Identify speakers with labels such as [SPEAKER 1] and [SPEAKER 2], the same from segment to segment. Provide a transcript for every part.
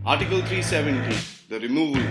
[SPEAKER 1] Article 370, the removal.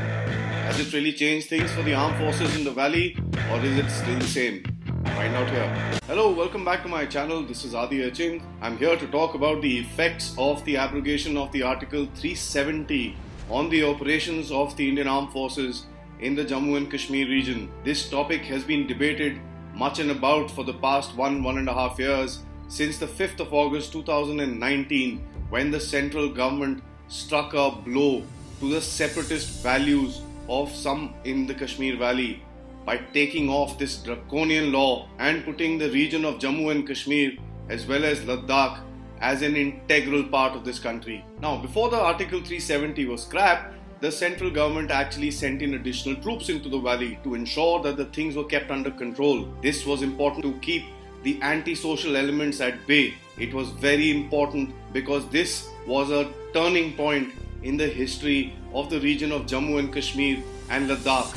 [SPEAKER 1] Has it really changed things for the armed forces in the valley, or is it still the same? Find out here. Hello, welcome back to my channel. This is Adi Aching. I'm here to talk about the effects of the abrogation of the Article 370 on the operations of the Indian Armed Forces in the Jammu and Kashmir region. This topic has been debated much and about for the past one and a half years, since the 5th of August 2019, when the central government struck a blow to the separatist values of some in the Kashmir Valley by taking off this draconian law and putting the region of Jammu and Kashmir as well as Ladakh as an integral part of this country. Now, before the Article 370 was scrapped, the central government actually sent in additional troops into the valley to ensure that the things were kept under control. This was important to keep the anti-social elements at bay. It was very important because this was a turning point in the history of the region of Jammu and Kashmir and Ladakh.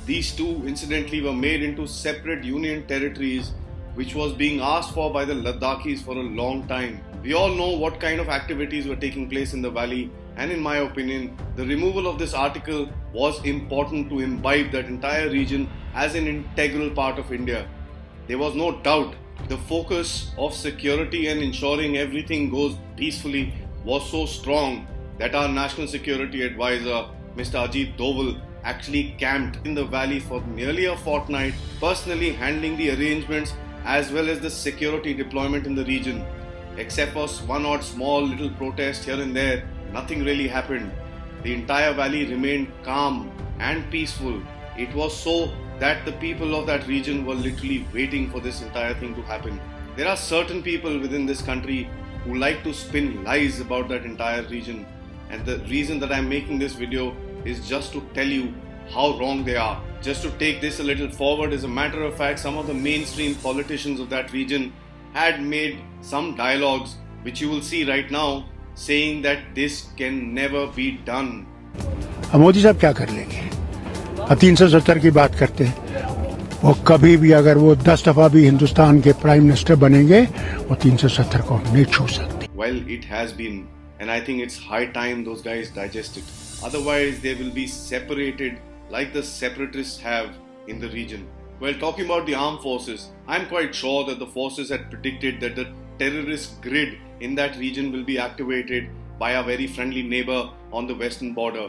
[SPEAKER 1] These two incidentally were made into separate union territories, which was being asked for by the Ladakhis for a long time. We all know what kind of activities were taking place in the valley, and in my opinion, the removal of this article was important to imbibe that entire region as an integral part of India. There was no doubt the focus of security and ensuring everything goes peacefully was so strong that our National Security Advisor, Mr. Ajit Doval, actually camped in the valley for nearly a fortnight, personally handling the arrangements as well as the security deployment in the region. Except for one odd small little protest here and there, nothing really happened. The entire valley remained calm and peaceful. It was so that the people of that region were literally waiting for this entire thing to happen. There are certain people within this country who like to spin lies about that entire region, and the reason that I'm making this video is just to tell you how wrong they are. Just to take this a little forward, as a matter of fact, some of the mainstream politicians of that region had made some dialogues, which you will see right now, saying that this can never be done.
[SPEAKER 2] Modi साहब क्या कर लेंगे? 370 की बात करते हैं। वो कभी भी अगर वो 10 दफा भी हिंदुस्तान के प्राइम मिनिस्टर बनेंगे, वो 370 को नहीं छू सकते।
[SPEAKER 1] Well, it has been, and I think it's high time those guys digest it. Otherwise, they will be separated like the separatists have in the region. Well, talking about the armed forces, I'm quite sure that the forces had predicted that the terrorist grid in that region will be activated by a very friendly neighbor on the western border.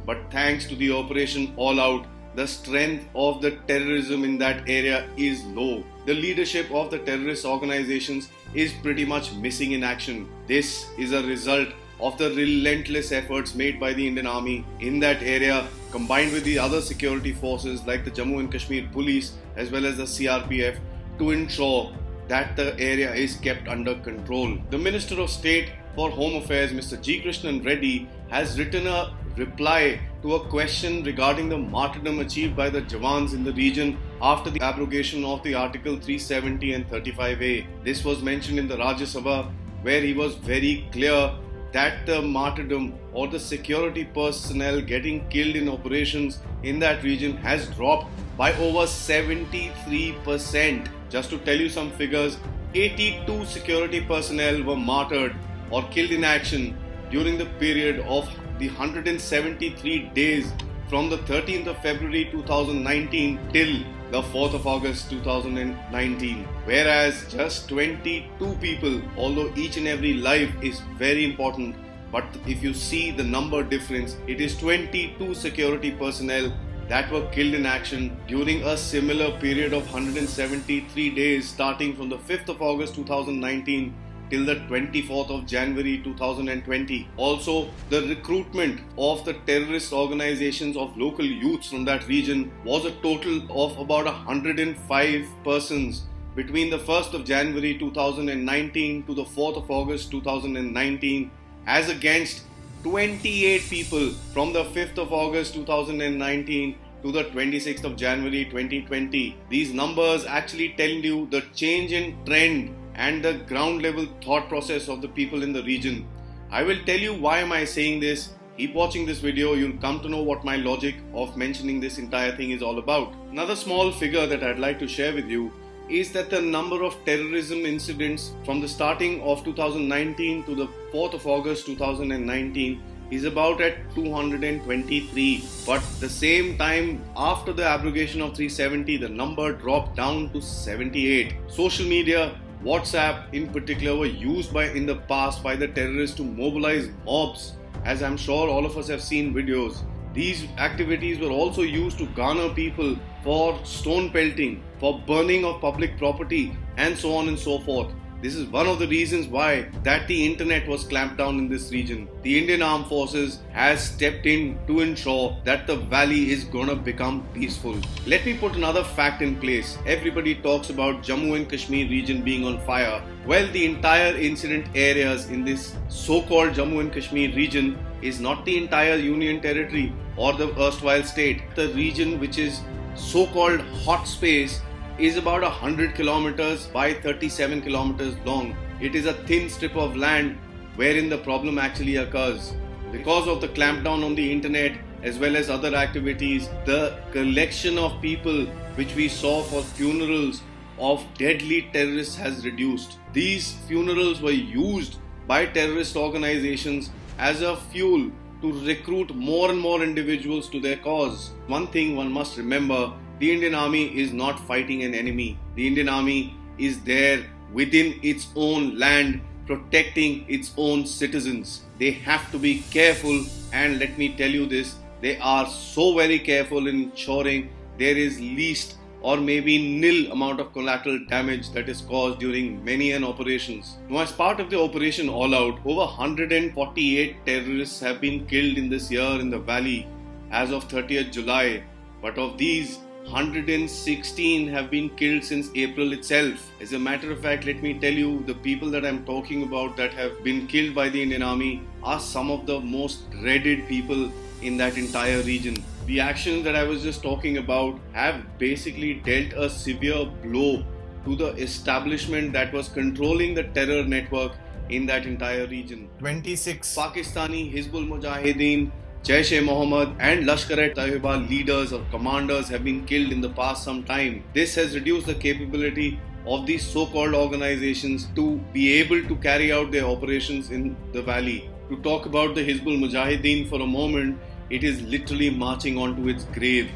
[SPEAKER 1] But thanks to the Operation All Out, the strength of the terrorism in that area is low. The leadership of the terrorist organizations is pretty much missing in action. This is a result of the relentless efforts made by the Indian Army in that area, combined with the other security forces like the Jammu and Kashmir Police as well as the CRPF, to ensure that the area is kept under control. The Minister of State for Home Affairs, Mr. G. Krishnan Reddy, has written a reply to a question regarding the martyrdom achieved by the Jawans in the region after the abrogation of the Article 370 and 35A. This was mentioned in the Rajya Sabha, where he was very clear that the martyrdom or the security personnel getting killed in operations in that region has dropped by over 73%. Just to tell you some figures, 82 security personnel were martyred or killed in action during the period of the 173 days from the 13th of February 2019 till the 4th of August 2019. Whereas just 22 people, although each and every life is very important, but if you see the number difference, it is 22 security personnel that were killed in action during a similar period of 173 days starting from the 5th of August 2019 till the 24th of January 2020. Also, the recruitment of the terrorist organizations of local youths from that region was a total of about 105 persons between the 1st of January 2019 to the 4th of August 2019, as against 28 people from the 5th of August 2019 to the 26th of January 2020. These numbers actually tell you the change in trend and the ground level thought process of the people in the region. I will tell you why am I saying this. Keep watching this video, you'll come to know what my logic of mentioning this entire thing is all about. Another small figure that I'd like to share with you is that the number of terrorism incidents from the starting of 2019 to the 4th of August 2019 is about at 223. But the same time, after the abrogation of 370, the number dropped down to 78. Social media, WhatsApp in particular, were used in the past by the terrorists to mobilize mobs, as I'm sure all of us have seen videos. These activities were also used to garner people for stone pelting, for burning of public property, and so on and so forth. This is one of the reasons why that the internet was clamped down in this region. The Indian Armed Forces has stepped in to ensure that the valley is gonna become peaceful. Let me put another fact in place. Everybody talks about Jammu and Kashmir region being on fire. Well, the entire incident areas in this so-called Jammu and Kashmir region is not the entire union territory or the erstwhile state. The region which is so-called hot space is about 100 kilometers by 37 kilometers long. It is a thin strip of land wherein the problem actually occurs. Because of the clampdown on the internet as well as other activities, the collection of people which we saw for funerals of deadly terrorists has reduced. These funerals were used by terrorist organizations as a fuel to recruit more and more individuals to their cause. One thing one must remember: the Indian Army is not fighting an enemy. The Indian Army is there within its own land, protecting its own citizens. They have to be careful, and let me tell you this, they are so very careful in ensuring there is least or maybe nil amount of collateral damage that is caused during many an operations. Now, as part of the Operation All Out, over 148 terrorists have been killed in this year in the valley as of 30th July. But of these, 116 have been killed since April itself. As a matter of fact, let me tell you, the people that I'm talking about that have been killed by the Indian Army are some of the most dreaded people in that entire region. The actions that I was just talking about have basically dealt a severe blow to the establishment that was controlling the terror network in that entire region.
[SPEAKER 3] 26
[SPEAKER 1] Pakistani Hizbul Mujahideen, Jaish-e-Mohammed and Lashkar-e-Taiba leaders or commanders have been killed in the past some time. This has reduced the capability of these so-called organizations to be able to carry out their operations in the valley. To talk about the Hizbul Mujahideen for a moment, it is literally marching onto its grave.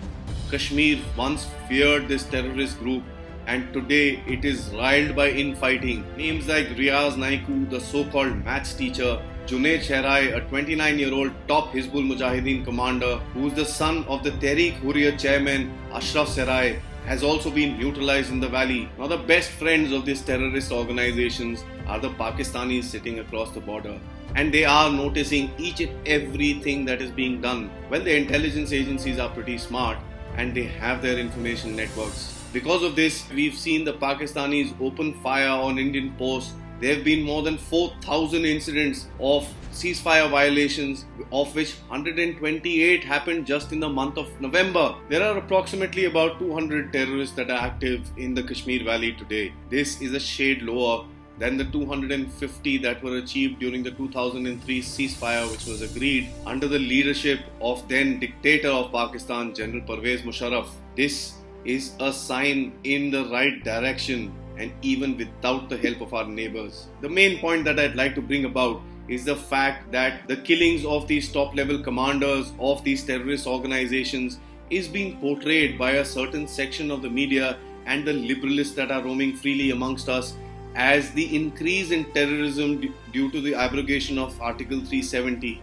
[SPEAKER 1] Kashmir once feared this terrorist group, and today it is riled by infighting. Names like Riaz Naiku, the so-called maths teacher, Junaid Shehrai, a 29-year-old top Hizbul Mujahideen commander who is the son of the Tehreek-Hurriyat chairman Ashraf Serai, has also been neutralized in the valley. Now, the best friends of these terrorist organizations are the Pakistanis sitting across the border, and they are noticing each and everything that is being done. Well, the intelligence agencies are pretty smart and they have their information networks. Because of this, we've seen the Pakistanis open fire on Indian posts. There have been more than 4,000 incidents of ceasefire violations, of which 128 happened just in the month of November. There are approximately about 200 terrorists that are active in the Kashmir Valley today. This is a shade lower than the 250 that were achieved during the 2003 ceasefire, which was agreed under the leadership of then dictator of Pakistan, General Pervez Musharraf. This is a sign in the right direction, and even without the help of our neighbors. The main point that I'd like to bring about is the fact that the killings of these top-level commanders of these terrorist organizations is being portrayed by a certain section of the media and the liberalists that are roaming freely amongst us as the increase in terrorism due to the abrogation of Article 370.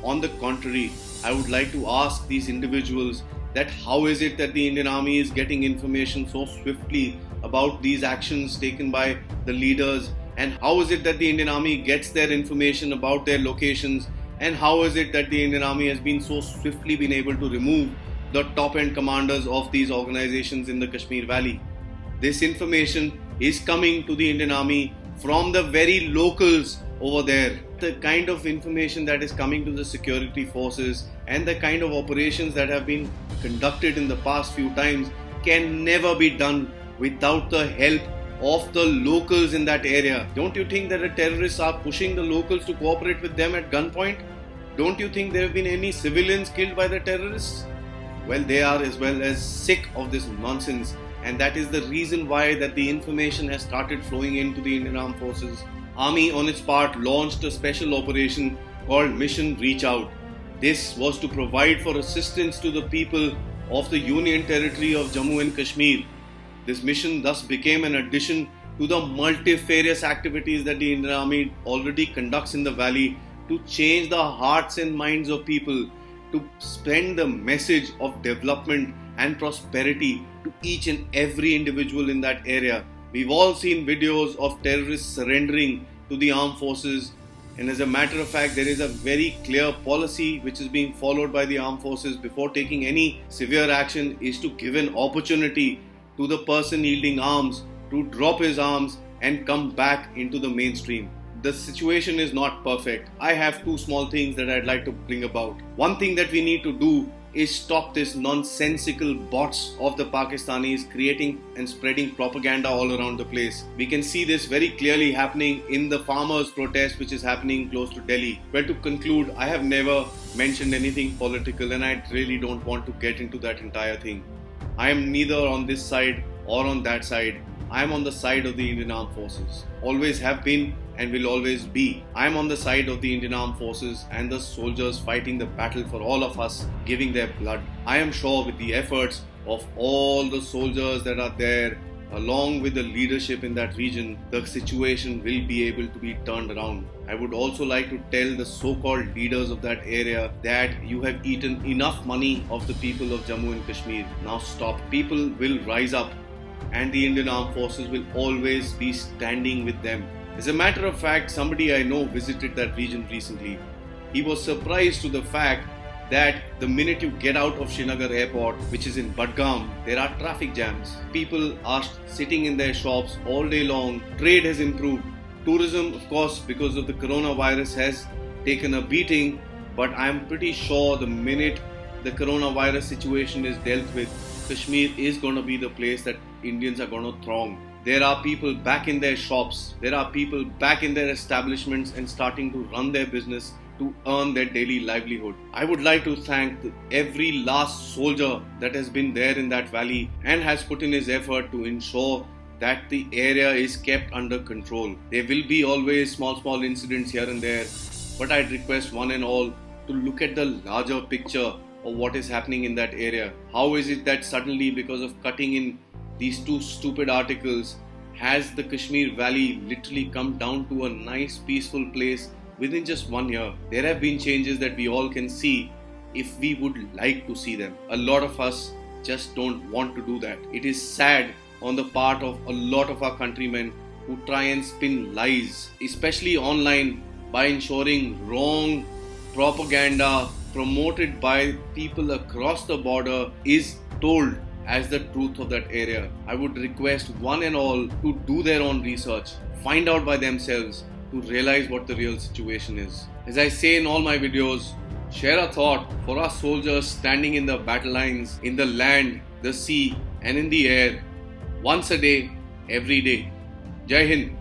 [SPEAKER 1] On the contrary, I would like to ask these individuals that how is it that the Indian Army is getting information so swiftly about these actions taken by the leaders, and how is it that the Indian Army gets their information about their locations, and how is it that the Indian Army has been so swiftly been able to remove the top-end commanders of these organizations in the Kashmir Valley. This information is coming to the Indian Army from the very locals over there. The kind of information that is coming to the security forces and the kind of operations that have been conducted in the past few times can never be done without the help of the locals in that area. Don't you think that the terrorists are pushing the locals to cooperate with them at gunpoint? Don't you think there have been any civilians killed by the terrorists? Well, they are as well as sick of this nonsense, and that is the reason why that the information has started flowing into the Indian Armed Forces. Army on its part launched a special operation called Mission Reach Out. This was to provide for assistance to the people of the Union Territory of Jammu and Kashmir. This mission thus became an addition to the multifarious activities that the Indian Army already conducts in the valley to change the hearts and minds of people, to spread the message of development and prosperity to each and every individual in that area. We've all seen videos of terrorists surrendering to the armed forces, and as a matter of fact, there is a very clear policy which is being followed by the armed forces before taking any severe action is to give an opportunity to the person yielding arms to drop his arms and come back into the mainstream. The situation is not perfect. I have two small things that I'd like to bring about. One thing that we need to do is stop this nonsensical bots of the Pakistanis creating and spreading propaganda all around the place. We can see this very clearly happening in the farmers' protest which is happening close to Delhi. Well, to conclude, I have never mentioned anything political and I really don't want to get into that entire thing. I am neither on this side or on that side. I am on the side of the Indian Armed Forces. Always have been and will always be. I am on the side of the Indian Armed Forces and the soldiers fighting the battle for all of us, giving their blood. I am sure with the efforts of all the soldiers that are there, along with the leadership in that region, the situation will be able to be turned around. I would also like to tell the so-called leaders of that area that you have eaten enough money of the people of Jammu and Kashmir. Now stop. People will rise up and the Indian Armed Forces will always be standing with them. As a matter of fact, somebody I know visited that region recently. He was surprised to the fact that the minute you get out of Srinagar airport, which is in Budgam, there are traffic jams. People are sitting in their shops all day long. Trade has improved. Tourism, of course, because of the coronavirus has taken a beating, but I'm pretty sure the minute the coronavirus situation is dealt with, Kashmir is going to be the place that Indians are going to throng. There are people back in their shops, there are people back in their establishments and starting to run their business to earn their daily livelihood. I would like to thank every last soldier that has been there in that valley and has put in his effort to ensure that the area is kept under control. There will be always small incidents here and there, but I'd request one and all to look at the larger picture of what is happening in that area. How is it that suddenly, because of cutting in these two stupid articles, has the Kashmir Valley literally come down to a nice peaceful place within just 1 year? There have been changes that we all can see if we would like to see them. A lot of us just don't want to do that. It is sad on the part of a lot of our countrymen who try and spin lies, especially online, by ensuring wrong propaganda promoted by people across the border is told as the truth of that area. I would request one and all to do their own research, find out by themselves, to realize what the real situation is. As I say in all my videos, share a thought for our soldiers standing in the battle lines, in the land, the sea and in the air, once a day, every day. Jai Hind.